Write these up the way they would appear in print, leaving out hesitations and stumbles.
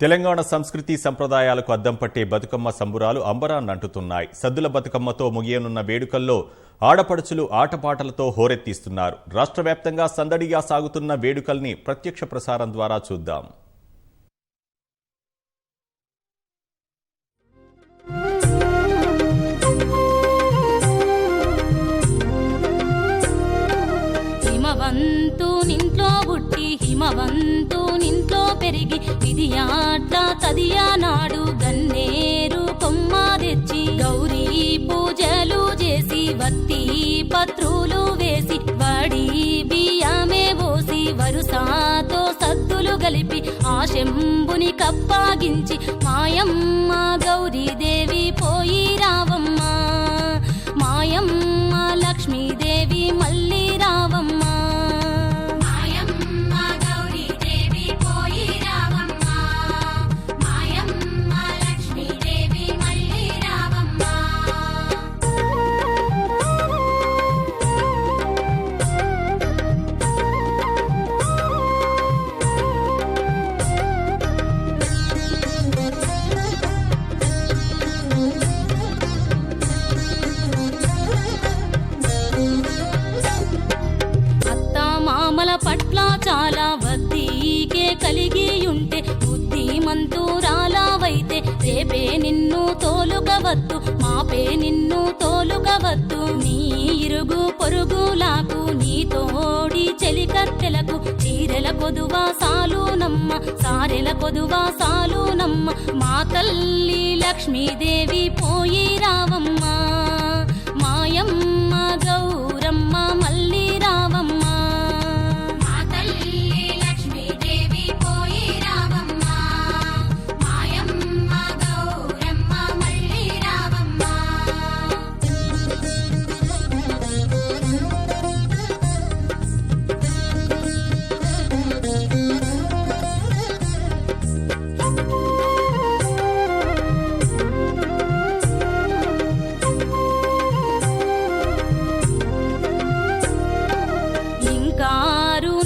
తెలంగాణ సంస్కృతి సంప్రదాయాలకు అద్దం పట్టే బతుకమ్మ సంబురాలు అంబరాన్నంటుతున్నాయి. సద్దుల బతుకమ్మతో ముగియనున్న వేడుకల్లో ఆడపడుచులు ఆటపాటలతో హోరెత్తిస్తున్నారు. రాష్ట్ర వ్యాప్తంగా సందడిగా సాగుతున్న వేడుకల్ని ప్రత్యక్ష ప్రసారం ద్వారా చూద్దాం. నింట్లో పుట్టి హిమవంతు నింట్లో పెరిగి విధియాట్ల తదియా నాడు గన్నేరు కొమ్మ తెచ్చి గౌరీ పూజలు చేసి వత్తి పత్రులు వేసి వడి బియ్యమే పోసి వరుసాతో సద్దులు గలిపి ఆ శంభుని కప్పాగించి మాయమ్మ గౌరీదేవి పోయి రావమ్మ, మాయమ్మ లక్ష్మీదేవి మళ్ళీ రావమ్మ. పట్ల చాలా వద్దీకే కలిగి ఉంటే బుద్ధిమంతురాలవైతే రేపే నిన్ను తోలుకవద్దు, మాపే నిన్ను తోలుకవద్దు. నీ ఇరుగు పొరుగులాకు నీ తోడి చెలికత్తెలకు చీరెల కొదువా సాలునమ్మ, సారెల కొదువా సాలునమ్మ. మా తల్లి లక్ష్మీదేవి పోయి రావమ్మ, మాయమ్మ గౌరమ్మ మళ్ళీ రావమ్మ.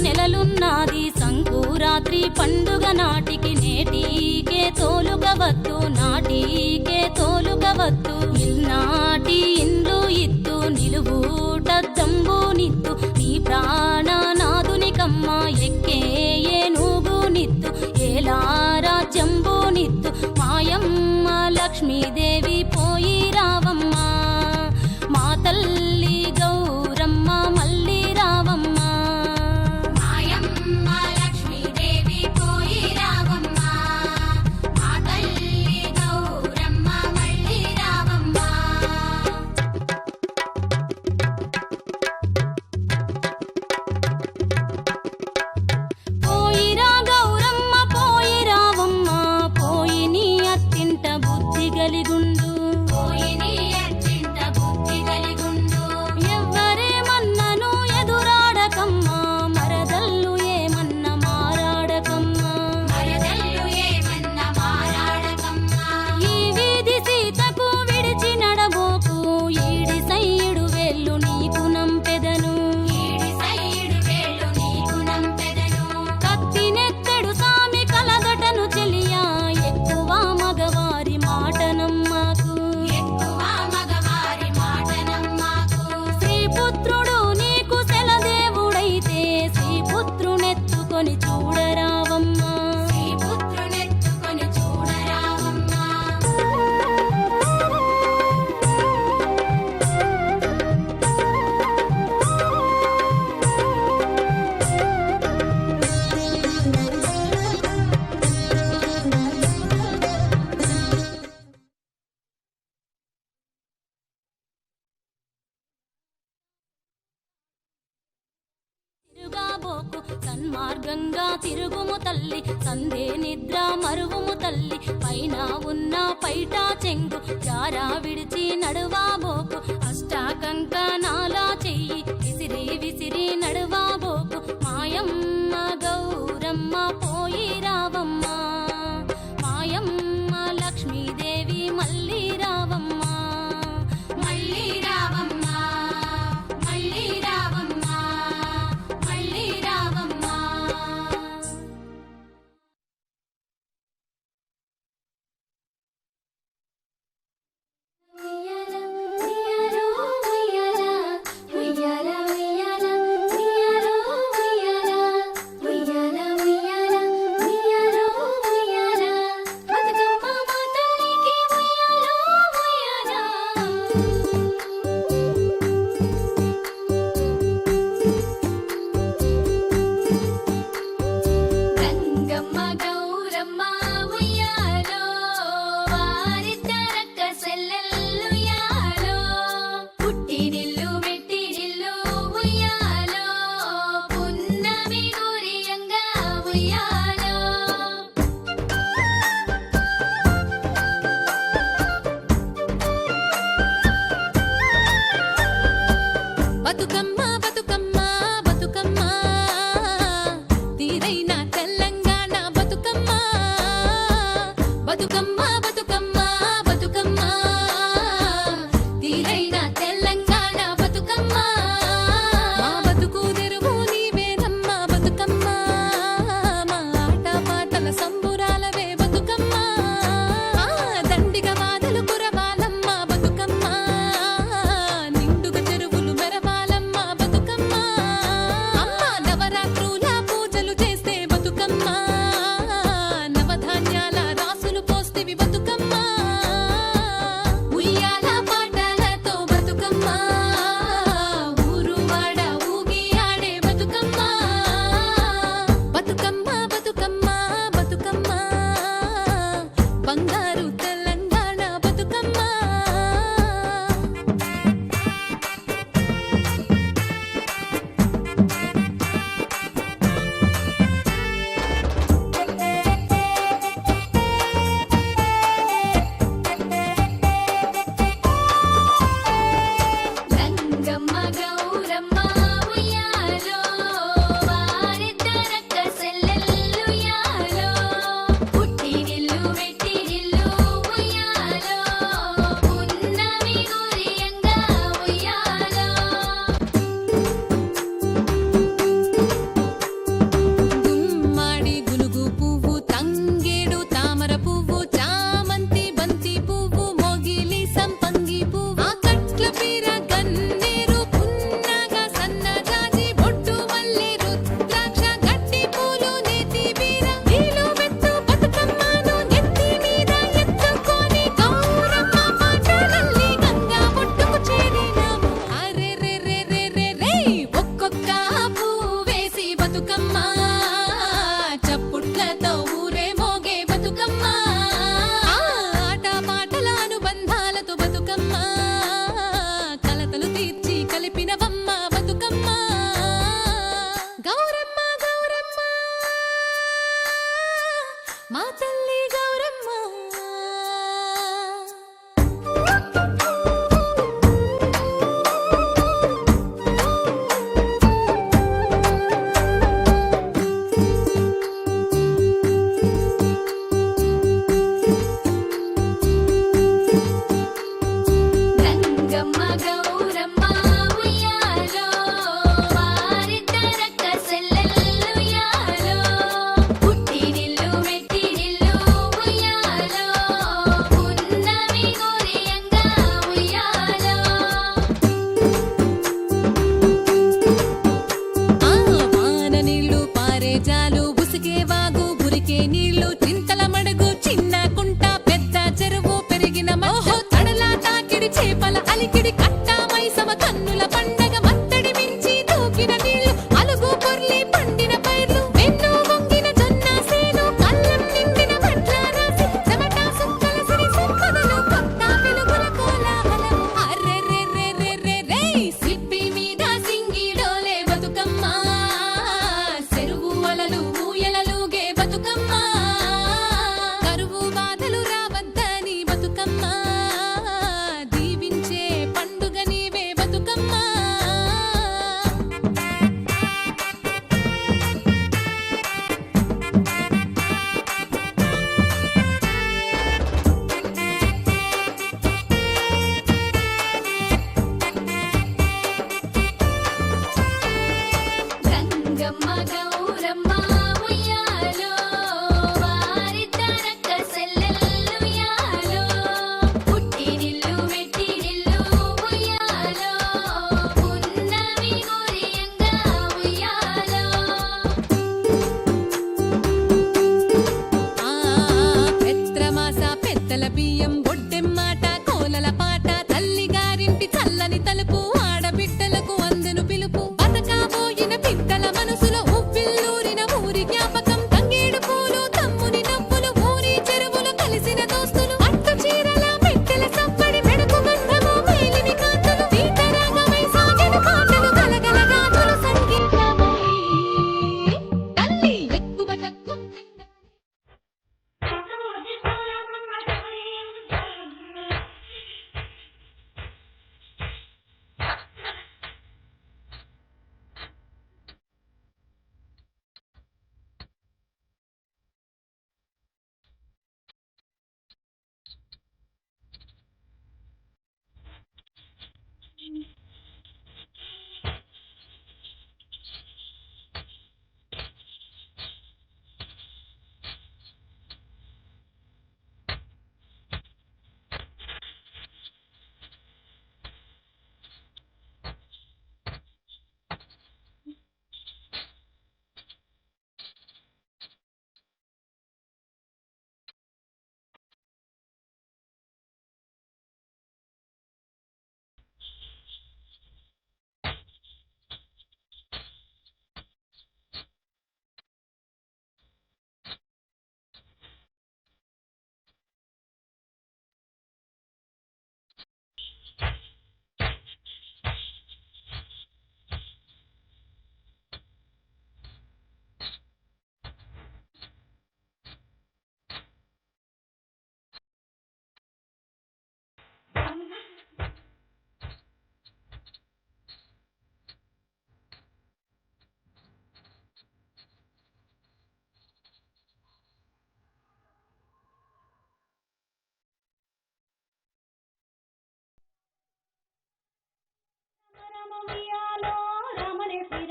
నెలలున్నది సంకురాత్రి పండుగ నాటికి నేటికే తోలుకవద్దు, నాటికే తోలుకవద్దు. ఇల్నాటి ఇండ్లు ఇత్తు నిలువుట జంబునిత్తు నీ ప్రాణనాదునికమ్మ ఎక్కే ఏనుగునిత్తు ఏలారా జంబునిత్తు. మాయమ్మ లక్ష్మీదేవి పోయి రావమ్మ, మా తల్లి గౌరమ్మ మళ్ళీ రావమ్మ. ఎవ్వరేమన్నను ఎదురాడకమ్మ, మరదల్లు ఏమన్న మారాడకమ్మ, ఈ వీధి సీతకు విడిచి నడబోకు, ఈడి సైడు వేళ్ళు నీకు నంపెదను, కత్తినెత్తెడు సామి కలగటను చెలియా ఎక్కువ మగవారి మాటనమ్మకు. శ్రీపుత్రుడు నీకు సెలదేవుడైతే శ్రీపుత్రునెత్తుకొని చూడరావమ్మా, సన్మార్గంగా తిరుగుము తల్లి, సందే నిద్ర మరువుము తల్లి. పైన ఉన్న పైట చెంగు జారా విడిచి నడువాబోకు, అష్టాకంకణాల చెయ్యి విసిరి విసిరి నడువాబోకు. మాయమ్మ గౌరమ్మ పోయి రావమ్మ, మాయమ్మ లక్ష్మీదేవి మళ్ళీ రావమ్మ, మళ్ళీ రావమ్మ, మళ్ళీ రావమ్మ, మళ్ళీ రావమ్మ. గౌరమ్మ ఉయ్యాలో వారిద్దరక్క సెల్లెల్లుయ్యాలో పుట్టినిల్లు మెట్టినిల్లు ఉయ్యాలో పున్నమి గురియంగా ఉయ్యాలో బతుకమ్మ బతుకమ్మ బతుకమ్మ తీరైన తెలంగాణ బతుకమ్మ బతుకమ్మ బతుకమ్మ బతుకమ్మ తీరైన తెలంగాణ బతుకమ్మ మా బతుకు తెరువు నీవేనమ్మ బతుకమ్మ మా ఆట పాటల సంబురాలవే బతుకమ్మ దండిగ వాదలు కురవాలమ్మ బతుకమ్మ నిండుగ చెరువులు మెరవాలమ్మ బతుకమ్మ అమ్మ నవరాత్రుల పూజలు చేస్తే బతుకమ్మ నవధాన్యాల రాసులు పోస్తివి బతుకమ్మ ఉయ్యాల పాటలతో బతుకమ్మ ఊరు వాడ ఊగి ఆడే బతుకమ్మ బతుకమ్మ బతుకమ్మ బతుకమ్మ బంగారు తెలంగాణ బతుకమ్మ రంగమ్మ గౌరమ్మ ఉయ్యాలో వారిద్దరక్క సెల్లెల్లుయ్యాలో పుట్టినిల్లు మెట్టినిల్లు ఉయ్యాలో పున్నమి గురియంగా ఉయ్యాలో గుమ్మడి గునుగు పువ్వు తంగేడు తామర పువ్వు చామంతి బంతి పువ్వు మొగిలి సంపంగి పువ్వు ఆకట్ల పీర గన్నేరు పున్నగ సన్నజాజి బొట్టు మల్లి రుద్రాక్ష గట్టి పూలు నేతి బీర నీలో పెట్టు బతుకమ్మను నెత్తి మీద ఎత్తుకొని గౌరమ్మ పాటలల్లి గంగా బొట్టుకు చేరినాము అరే రే రే రే రే రే ఒక్కొక్క పువ్వేసి బతుకమ్మ చప్పుట్లతో ఊరే మోగే బతుకమ్మ ఆట పాటల అనుబంధాలతో బతుకమ్మ కలతలు తీర్చి కలిపినవమ్మ బతుకమ్మ గౌరమ్మ గౌరమ్మ మా తల్లి గౌరమ్మ రంగమ్మ గౌరమ్మ ఉయ్యాలో వారిద్దరక్క సెల్లెల్లుయ్యాలో పుట్టినిల్లు మెట్టినిల్లు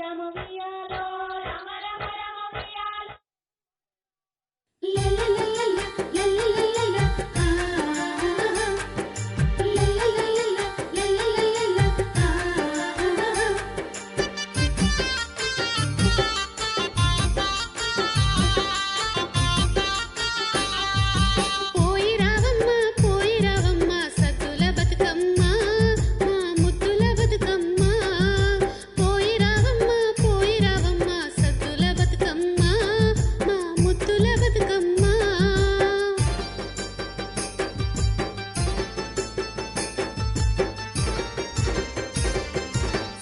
రమ ఉయ్యాలో రమ రమ రమ ఉయ్యాలో పోయి రావమ్మ సద్దుల బతుకమ్మ మా ముద్దుల బతుకమ్మ పోయి రావమ్మ సద్దుల బతుకమ్మ మా ముద్దుల బతుకమ్మ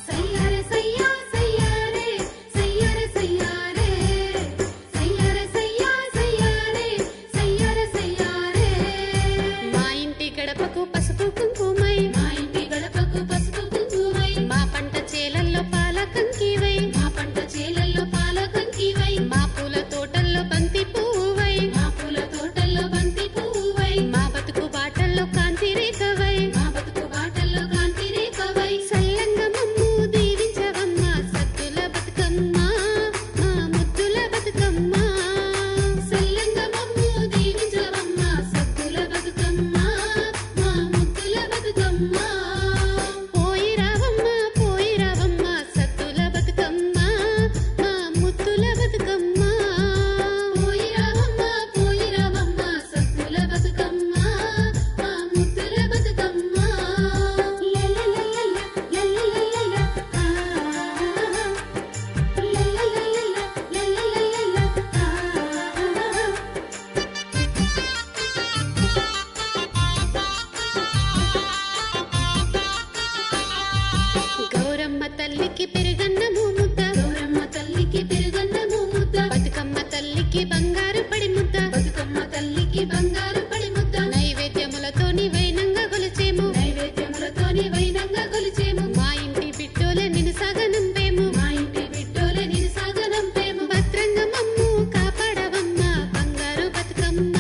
సయ్యారే సయ్యా సయ్యారే సయ్యారే సయ్యారే సయ్యారే సయ్యా సయ్యారే సయ్యారే సయ్యారే మా ఇంటి గడపకు పసుపు కుంకుమై మా ఇంటి గడపకు పసుపు కుంకుమై మా పంట చేలల్లో పాల కంకివై మా పంట చేలల్లో పాల కంకివై మా పూల తోటల్లో బంతి పువ్వై మా పూల తోటల్లో బంతి పువ్వై మా బతుకు బాటల్లో కాంతి రేఖవై మా బతుకు బాటల్లో కాంతి రేఖవై సల్లంగా మమ్ము దీవించవమ్మ సద్దుల బతుకమ్మ మా ముద్దుల బతుకమ్మ సల్లంగా మమ్ము దీవించవమ్మ సద్దుల బతుకమ్మ మా ముద్దుల బతుకమ్మ పోయి రావమ్మ సద్దుల బతుకమ్మ మా ముద్దుల బతుకమ్మ పోయి రావమ్మ సద్దుల బతుకమ్మ మా ముద్దుల బతుకమ్మ గౌరమ్మ తల్లికి పెరుగన్నము ముద్ద గౌరమ్మ తల్లికి పెరుగన్నము ముద్ద బతుకమ్మ తల్లికి బంగారు పడి ముద్ద బతుకమ్మ తల్లికి బంగారు పడి ముద్ద నైవేద్యములతోని వైనంగా కొలిచేము నైవేద్యములతోని వైనంగా కొలిచేము మా ఇంటి బిడ్డోల నిన్ను సాగనంపేము మా ఇంటి బిడ్డోల నిన్ను సాగనంపేము భద్రంగా మమ్ము కాపాడవమ్మ బంగారు బతుకమ్మ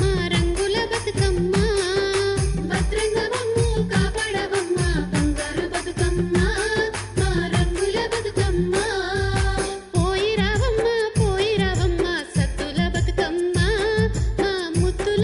మా రంగుల బతుకమ్మ భద్రంగా మమ్ము కాపాడవమ్మ బంగారు బతుకమ్మ మా రంగుల బతుకమ్మ పోయి రావమ్మ సద్దుల బతుకమ్మ మా ముద్దుల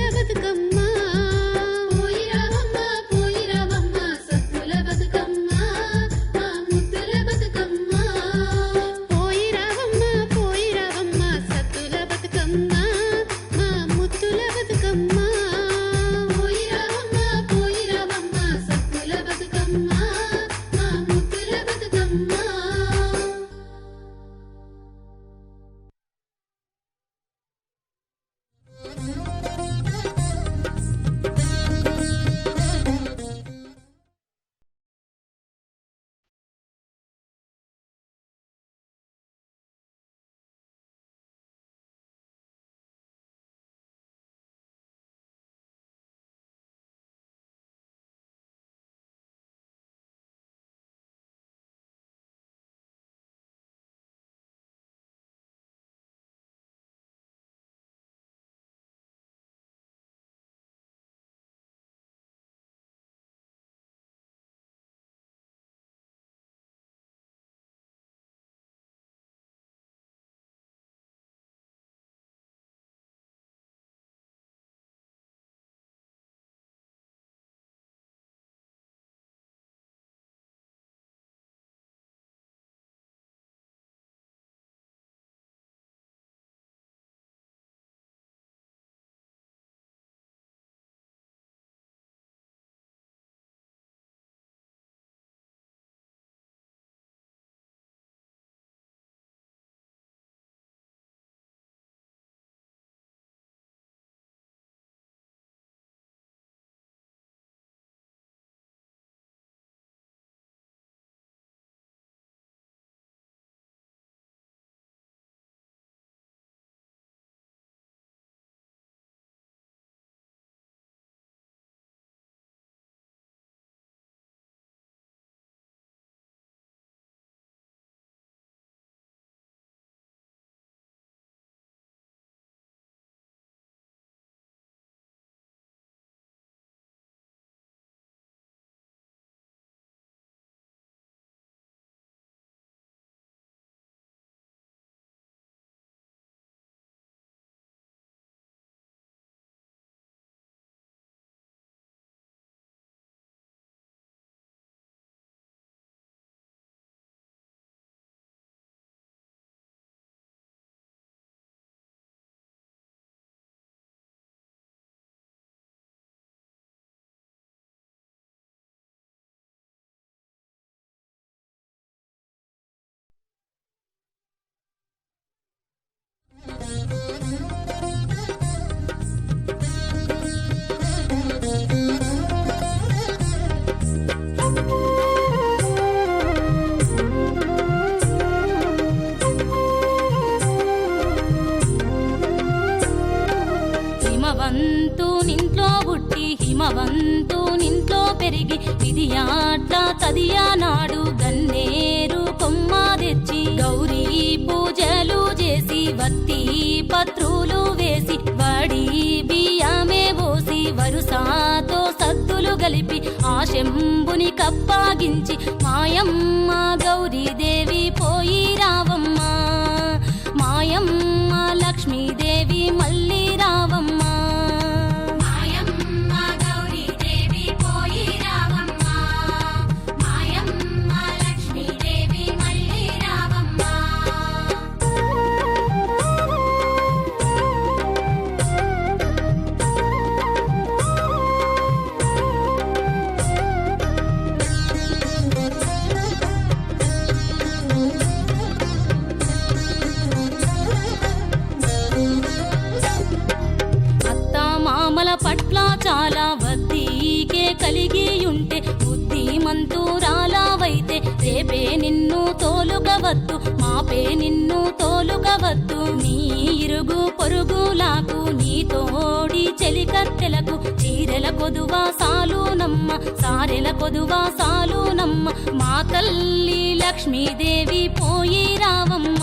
హిమవంతు నింట్లో పుట్టి హిమవంతు నింట్లో పెరిగి విధియాట్ల తదియా నాడు గన్నేరు కొమ్మ తెచ్చి గౌరీ పూజలు చేసి వత్తి పత్రులు వేసి వడి బియ్యమే పోసి వరుసాతో సద్దులు గలిపి ఆ శంభుని కప్పాగించి మాయమ్మ గౌరీదేవి పోయి రావమ్మ మాయమ్మ లక్ష్మీదేవి మళ్ళీ రావమ్మ మాయమ్మ గౌరీదేవి పోయి రావమ్మ మాయమ్మ లక్ష్మీదేవి మళ్ళీ రావమ్మ అత్త మామల పట్ల చాలా వద్దీకే కలిగి ఉంటే బుద్ధిమంతురాలవైతే రేపే నిన్ను తోలుకవద్దు మాపే నిన్ను తోలుకవద్దు నీ ఇరుగు పొరుగులాకు నీ తోడి చెలికత్తెలకు చీరెల కొదువా సాలునమ్మ సారెల కొదువా సాలునమ్మ మా తల్లి లక్ష్మీదేవి పోయి రావమ్మ